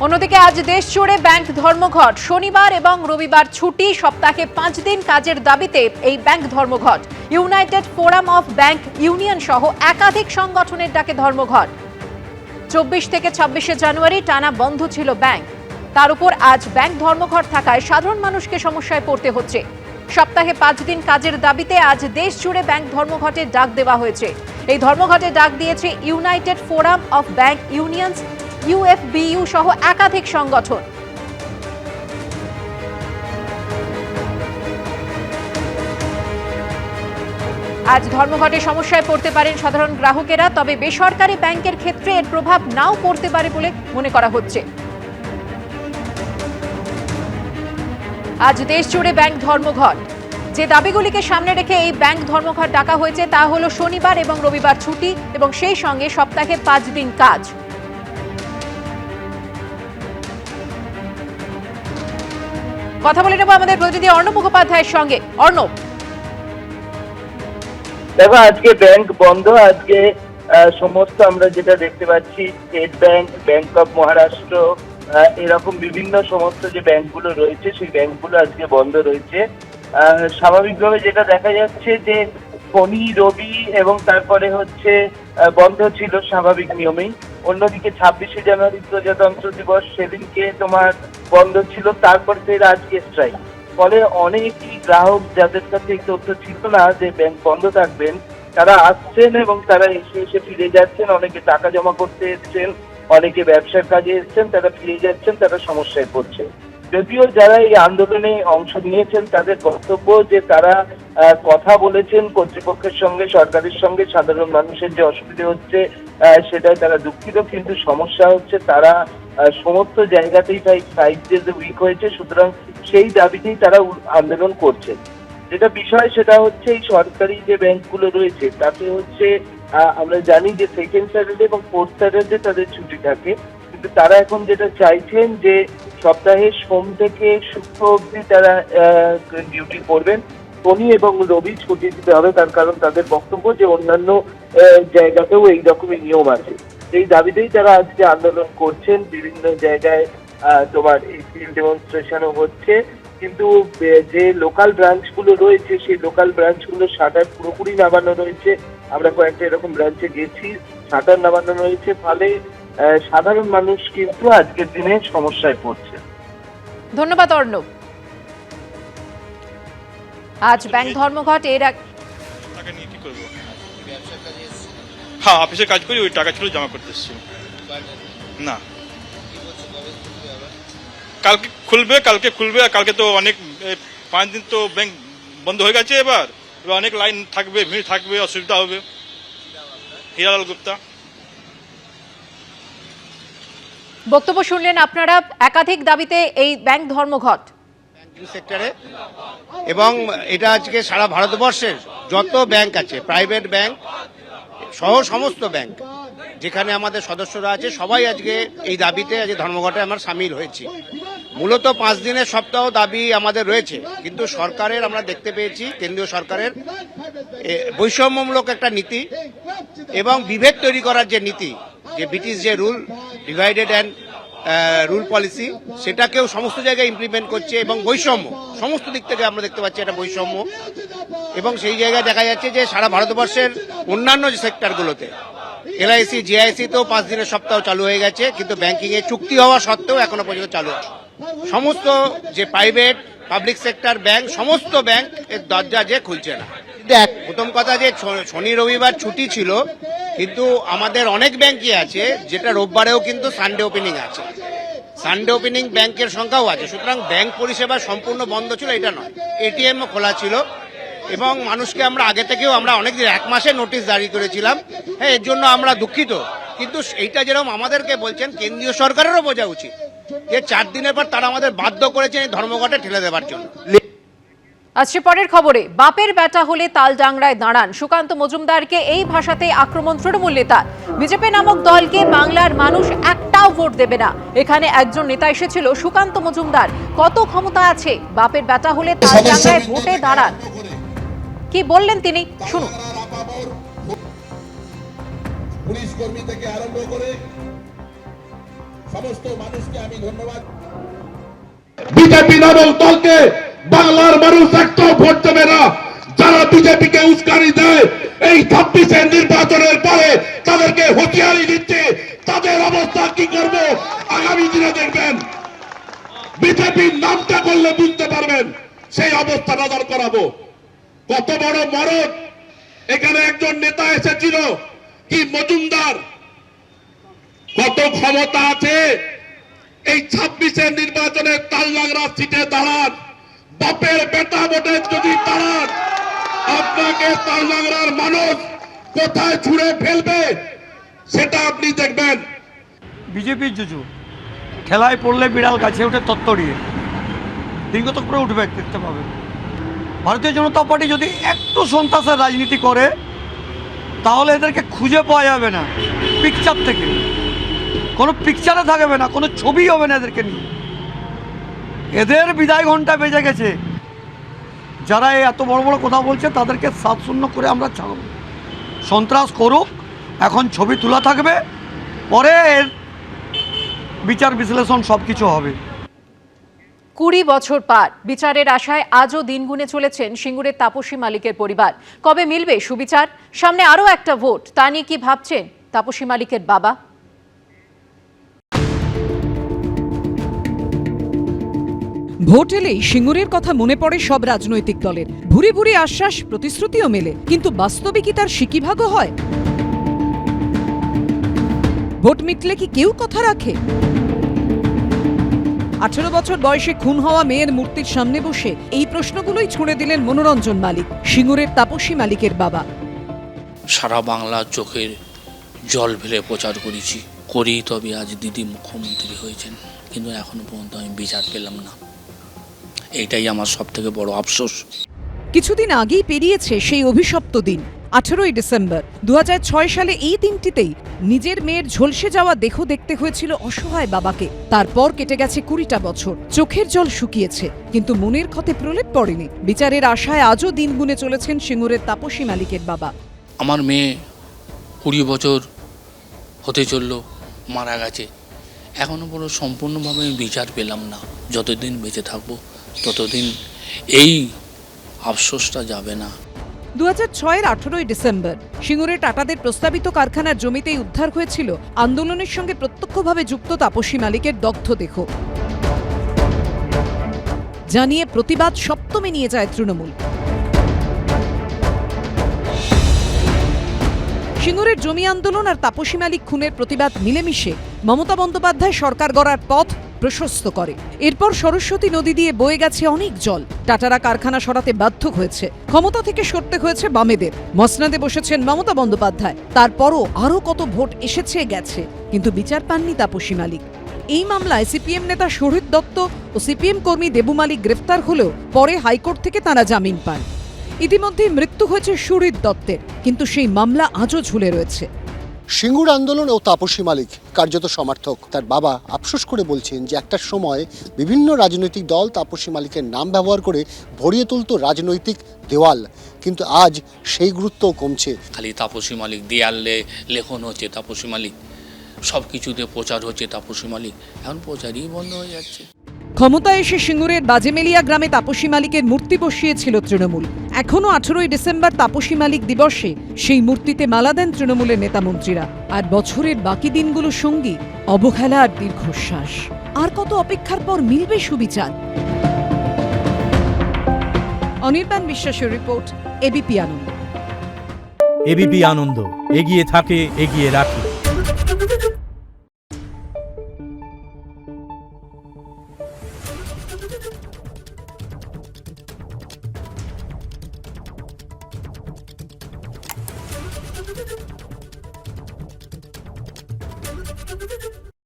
অন্যদিকে আজ দেশ জুড়ে ব্যাংক ধর্মঘট। শনিবার এবং রবিবার ছুটি, সপ্তাহে 5 দিন কাজের দাবিতে এই ব্যাংক ধর্মঘট। United Forum of bank union সহ একাধিক সংগঠনের ডাকে ধর্মঘট। 24 থেকে 26শে জানুয়ারি টানা বন্ধ ছিল ব্যাংক। তার উপর আজ ব্যাংক ধর্মঘট থাকায় সাধারণ মানুষকে সমস্যায় পড়তে হচ্ছে। সপ্তাহে 5 দিন কাজের দাবিতে আজ দেশ জুড়ে ব্যাংক ধর্মঘটের ডাক দেওয়া হয়েছে। এই ধর্মঘটে ডাক দিয়েছে United Forum of Bank Unions, UFBU সহ একাধিক সংগঠন। আজ ধর্মঘটে সমস্যায় পড়তে পারেন সাধারণ গ্রাহকেরা, তবে বেসরকারি ব্যাংকের ক্ষেত্রে এর প্রভাব নাও পড়তে পারে বলে মনে করা হচ্ছে। আজ দেশ জুড়ে ব্যাংক ধর্মঘট। যে দাবিগুলিকে সামনে রেখে এই ব্যাংক ধর্মঘট ডাকা হয়েছে তা হলো শনিবার এবং রবিবার ছুটি এবং সেই সঙ্গে সপ্তাহে 5 দিন কাজ। কথা বলে নেব আমাদের প্রতিনিধি অর্ণব মুখোপাধ্যায়ের সঙ্গে। অর্ণব, দেখো আজকে ব্যাংক বন্ধ। আজকে সমস্ত আমরা যেটা দেখতে পাচ্ছি, state bank, bank of Maharashtra, এরকম বিভিন্ন সমস্ত যে ব্যাংকগুলো রয়েছে সেই ব্যাংকগুলো আজকে বন্ধ রয়েছে। স্বাভাবিকভাবে যেটা দেখা যাচ্ছে যে শনি রবি এবং তারপরে হচ্ছে বন্ধ ছিল স্বাভাবিক নিয়মেই। অন্যদিকে 26শে জানুয়ারি প্রজাতন্ত্র দিবস, সেদিনকে তোমার বন্ধ ছিল, তারপর ফের আজকে স্ট্রাইক। ফলে অনেকই গ্রাহক যাদের কাছে এই তথ্য ছিল না যে ব্যাংক বন্ধ থাকবেন, তারা আসছেন এবং তারা এসে এসে ফিরে যাচ্ছেন। অনেকে টাকা জমা করতে এসছেন, অনেকে ব্যবসার কাজে এসছেন, তারা ফিরে যাচ্ছেন, তারা সমস্যায় পড়ছে। যদিও যারা এই আন্দোলনে অংশ নিয়েছেন তাদের বক্তব্য যে তারা কথা বলেছেন কর্তৃপক্ষের সঙ্গে, সরকারের সঙ্গে, সাধারণ মানুষের যে অসুবিধা হচ্ছে সেটাই তারা দুঃখিত, কিন্তু সমস্যা হচ্ছে তারা সমস্ত জায়গাতেই তাই 5 days উইক হয়েছে, সুতরাং সেই দাবিতেই তারা আন্দোলন করছে। যেটা বিষয় সেটা হচ্ছে এই সরকারি যে ব্যাংকগুলো রয়েছে তাতে হচ্ছে আমরা জানি যে সেকেন্ড স্যাটারডে এবং ফোর্থ স্যাটারডে তাদের ছুটি থাকে, কিন্তু তারা এখন যেটা চাইছেন যে সপ্তাহে সোম থেকে শুক্র অবধি তারা ডিউটি করবেন, শনি এবং রবি ছুটি দিতে হবে। তার কারণ তাদের বক্তব্য যে অন্যান্য জায়গাতেও এইরকমই নিয়ম আছে। এই দাবিতেই তারা আজকে আন্দোলন করছেন। বিভিন্ন জায়গায় তোমার এই ফিল্ড ডেমনস্ট্রেশনও হচ্ছে, কিন্তু যে লোকাল ব্রাঞ্চগুলো রয়েছে সেই লোকাল ব্রাঞ্চগুলো শাটার পুরোপুরি নামানো রয়েছে। আমরা কয়েকটা এরকম ব্রাঞ্চে গেছি, শাটার নামানো রয়েছে, ফলে সাধারণ মানুষ কিন্তু আজকের দিনে সমস্যায় পড়ছে। ধন্যবাদ অর্ণব। আজ ব্যাংক ধর্মঘট। এর টাকা নিয়ে কি করবো? হ্যাঁ, অফিসে কাজ করি, ওই টাকা ছিল জমা করতে এসেছি। না, কালকে খুলবে আর কালকে তো অনেক 5 দিন তো ব্যাংক বন্ধ হয়ে গেছে। এবার অনেক লাইন থাকবে, ভিড় থাকবে, অসুবিধা হবে। হিরালাল গুপ্তা। বক্তব্য শুনলেন আপনারা। একাধিক দাবিতে এই ব্যাংক ধর্মঘট ব্যাংকিং সেক্টরে, এবং এটা আজকে সারা ভারতবর্ষের যত ব্যাংক আছে, প্রাইভেট ব্যাংক সহ সমস্ত ব্যাংক যেখানে আমাদের সদস্যরা আছে, সবাই আজকে এই দাবিতে আজকে ধর্মঘটে আমরা সামিল হয়েছি। মূলত 5 দিনের সপ্তাহ দাবি আমাদের রয়েছে, কিন্তু সরকারের আমরা দেখতে পেয়েছি কেন্দ্রীয় সরকারের বৈষম্যমূলক একটা নীতি এবং বিভেদ তৈরি করার যে নীতি, যে ব্রিটিশ যে rule divided and rule policy, সেটাকেও সমস্ত জায়গায় ইমপ্লিমেন্ট করছে এবং বৈষম্য সমস্ত দিক থেকে আমরা দেখতে পাচ্ছি এটা বৈষম্য। এবং সেই জায়গায় দেখা যাচ্ছে যে সারা ভারতবর্ষের অন্যান্য যে সেক্টরগুলোতে এলআইসি, জিআইসিতেও 5 দিনের সপ্তাহ চালু হয়ে গেছে, কিন্তু ব্যাংকিংয়ে চুক্তি হওয়া সত্ত্বেও এখনো পর্যন্ত চালু আছে। সমস্ত যে প্রাইভেট পাবলিক সেক্টর ব্যাংক, সমস্ত ব্যাংক এর দরজা যে খুলছে না। দেখ, প্রথম কথা যে শনি রবিবার ছুটি ছিল, কিন্তু আমাদের অনেক ব্যাংকই আছে যেটা রোববারেও কিন্তু সানডে ওপেনিং আছে, সানডে ওপেনিং ব্যাংকের সংখ্যাও আছে। সুতরাং ব্যাংক পরিষেবা সম্পূর্ণ বন্ধ ছিল এটা নয়, এটিএমও খোলা ছিল। এবং মানুষকে আমরা আগে থেকেও আমরা অনেকদিন 1 মাসের নোটিশ জারি করেছিলাম। হ্যাঁ, এর জন্য আমরা দুঃখিত, কিন্তু এইটা যেরকম আমাদেরকে বলছেন কেন্দ্রীয় সরকারেরও বোঝা উচিত যে 4 দিনের পর তারা আমাদের বাধ্য করেছেন এই ধর্মঘটে ঠেলে দেওয়ার জন্য। আজকে পরের খবরে, বাপের বেটা হলে তালডাংরায় দাঁড়ান। সুকান্ত মজুমদারকে এই ভাষাতে আক্রমণ তৃণমূল নেতার। বিজেপি নামক দলকে বাংলার মানুষ একটাও ভোট দেবে না। এখানে একজন নেতা এসেছিল, সুকান্ত মজুমদার। কত ক্ষমতা আছে? বাপের বেটা হলে তালডাংরায় ভোটে দাঁড়ান। কি বললেন তিনি, শুনুন। পুলিশ কর্মী থেকে আরম্ভ করে সমস্ত মানুষকে আমি ধন্যবাদ। বিজেপি নামক দলকে বাংলার মানুষ একটাও ভোট দেবে না। যারা বিজেপিকে উস্কানি দেয় এই 26-এর নির্বাচনের পরে তাদেরকে হুঁশিয়ারি দিচ্ছে, তাদের অবস্থা কি করবে আগামী দিনে দেখবেন। বিজেপির নামটা করলে বুঝতে পারবেন সেই অবস্থা নজর করাবো। কত বড় মরদ। এখানে একজন নেতা এসেছিল কি মজুমদার, কত ক্ষমতা আছে এই 26-এর নির্বাচনে তাললাগড়া সিটে দাঁড়ান, বাপের বেটা ভোটে যদি দাঁড়ান আপনাকে তাললাগড়ার মানুষ কোথায় ছুঁড়ে ফেলবে সেটা আপনি দেখবেন। বিজেপির জুজু খেলায় পড়লে বিড়াল গাছে উঠে তত্তরিয়ে দিনগত করে উঠবে, দেখতে পাবে। ভারতীয় জনতা পার্টি যদি একটু সন্ত্রাসের রাজনীতি করে তাহলে এদেরকে খুঁজে পাওয়া যাবে না, পিকচার থেকে কোনো পিকচারে থাকবে না, কোনো ছবি হবে না এদেরকে নিয়ে। এদের বিদায় ঘন্টা বেজে গেছে। যারা এই এত বড় বড় কথা বলছে তাদেরকে 7-0 করে আমরা ছাড়ব। সন্ত্রাস করুক, এখন ছবি তোলা থাকবে, পরে এর বিচার বিশ্লেষণ সব কিছু হবে। 20 বছর পার, বিচারের আশায় আজও দিন গুনে চলেছেন সিঙ্গুরের তাপসী মালিকের পরিবার। কবে মিলবে সুবিচার? সামনে আরও একটা ভোট, তা নিয়ে কি ভাবছেন তাপসী মালিকের বাবা? ভোট এলেই সিঙ্গুরের কথা মনে পড়ে সব রাজনৈতিক দলের। ভুরি ভুরি আশ্বাস, প্রতিশ্রুতিও মেলে, কিন্তু বাস্তবে কি তার সিকিভাগও হয়? ভোট মিটলে কি কেউ কথা রাখে? 18 বছর বয়সে খুন হওয়া মেয়ের মূর্তির সামনে বসে এই প্রশ্নগুলোই ছুঁড়ে দিলেন মনোরঞ্জন মালিক, সিঙ্গুরের তাপসী মালিকের বাবা। সারা বাংলা চোখের জল ফেলে প্রচার করি, তবে আজ দিদি মুখ্যমন্ত্রী হয়েছেন, কিন্তু এখনো পর্যন্ত আমি বিচার পেলাম না। এইটাই আমার সব থেকে বড় আফসোস। কিছুদিন আগেই পেরিয়েছে সেই অভিশপ্ত দিন, 18ই ডিসেম্বর 2006 সালে। এই দিনটিতেই নিজের মেয়ের ঝলসে যাওয়া দেহ দেখতে হয়েছিল অসহায় বাবাকে। তারপর কেটে গেছে 20টা বছর, চোখের জল শুকিয়েছে, কিন্তু মনের ক্ষতে প্রলেপ পড়েনি। বিচারের আশায় আজও দিন গুনে চলেছেন সিঙ্গুরের তাপসী মালিকের বাবা। আমার মেয়ে 20 বছর হতে চলল, মারা গেছে, এখনো পুরো সম্পূর্ণভাবে আমি বিচার পেলাম না। যতদিন বেঁচে থাকবো ততদিন এই আফসোসটা যাবে না। 2006-এর 18ই ডিসেম্বর সিঙ্গুরে টাটাদের প্রস্তাবিত কারখানার জমিতেই উদ্ধার হয়েছিল আন্দোলনের সঙ্গে প্রত্যক্ষভাবে যুক্ত তাপসী মালিকের দগ্ধ দেহ। জানিয়ে প্রতিবাদ সপ্তমে নিয়ে যায় তৃণমূল। সিঙ্গুরের জমি আন্দোলন আর তাপসী মালিক খুনের প্রতিবাদ মিলেমিশে মমতা বন্দ্যোপাধ্যায় সরকার গড়ার পথ প্রশস্ত করে। এরপর সরস্বতী নদী দিয়ে বয়ে গেছে অনেক জল। টাটারা কারখানা সরাতে বাধ্য হয়েছে, ক্ষমতা থেকে সরতে হয়েছে বামেদের। মসনাদে বসেছেন মমতা বন্দ্যোপাধ্যায়। তারপরও আরও কত ভোট এসেছে গেছে, কিন্তু বিচার পাননি তাপসী মালিক। এই মামলায় সিপিএম নেতা শহীদ দত্ত ও সিপিএম কর্মী দেবু মালিক গ্রেফতার হলেও পরে হাইকোর্ট থেকে তাঁরা জামিন পান। ইতিমধ্যেই মৃত্যু হয়েছে শহীদ দত্তের, কিন্তু সেই মামলা আজও ঝুলে রয়েছে। সিঙ্গুর আন্দোলন ও তাপসী মালিক কার্যত সমর্থক। তার বাবা আফসোস করে বলছেন যে একটা সময় বিভিন্ন রাজনৈতিক দল তাপসী মালিকের নাম ব্যবহার করে ভরিয়ে তুলত রাজনৈতিক দেওয়াল, কিন্তু আজ সেই গুরুত্বও কমছে। খালি তাপসী মালিক দেয়ালে লেখন হচ্ছে, তাপসী মালিক সব কিছুতে প্রচার হচ্ছে, তাপসী মালিক এখন প্রচারই বন্ধ হয়ে যাচ্ছে। ক্ষমতায় এসে সিঙ্গুরের বাজেমেলিয়া গ্রামে তাপসী মালিকের মূর্তি বসিয়েছিল তৃণমূল। এখনও 18ই ডিসেম্বর তাপসী মালিক দিবসে সেই মূর্তিতে মালা দেন তৃণমূলের নেতামন্ত্রীরা। আর বছরের বাকি দিনগুলো সঙ্গী অবহেলা আর দীর্ঘশ্বাস। আর কত অপেক্ষার পর মিলবে সুবিচার? অনির্বাণ বিশ্বাসের রিপোর্ট, এবিপি আনন্দ। এবিপি আনন্দ, এগিয়ে থাকে, এগিয়ে রাখে।